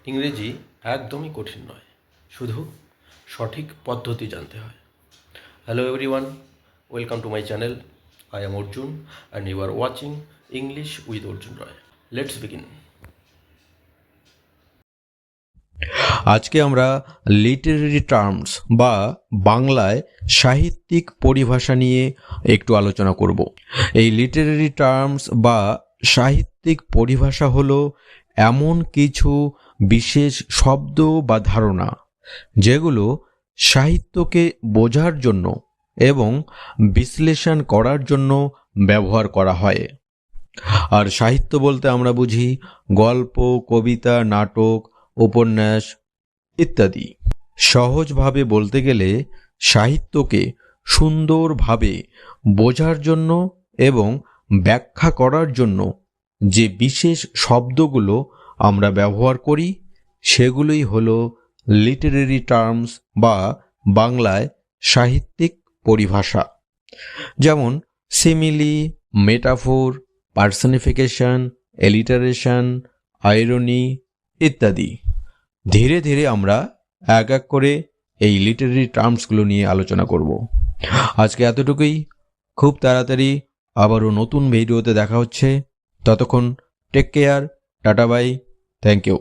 ইংরেজি একদমই কঠিন নয়, শুধু সঠিক পদ্ধতি জানতে হয়। Hello everyone, welcome to my channel. I am Arjun and you are watching English with Arjun Roy. Let's begin. আজকে আমরা লিটারেরি টার্মস বা বাংলায় সাহিত্যিক পরিভাষা নিয়ে একটু আলোচনা করব। এই লিটারেরি টার্মস বা সাহিত্যিক পরিভাষা হলো এমন কিছু বিশেষ শব্দ বা ধারণা যেগুলো সাহিত্যকে বোঝার জন্য এবং বিশ্লেষণ করার জন্য ব্যবহার করা হয়। আর সাহিত্য বলতে আমরা বুঝি গল্প, কবিতা, নাটক, উপন্যাস ইত্যাদি। সহজভাবে বলতে গেলে সাহিত্যকে সুন্দরভাবে বোঝার জন্য এবং ব্যাখ্যা করার জন্য যে বিশেষ শব্দগুলো আমরা ব্যবহার করি সেগুলোই হলো লিটারেরি টার্মস বা বাংলায় সাহিত্যিক পরিভাষা। যেমন simile, metaphor, personification, alliteration, irony ইত্যাদি। ধীরে ধীরে আমরা এক এক করে এই লিটারেরি টার্মসগুলো নিয়ে আলোচনা করব। আজকে এতটুকুই। খুব তাড়াতাড়ি আবারও নতুন ভিডিওতে দেখা হচ্ছে। ততক্ষণ take care, tata bye, thank you.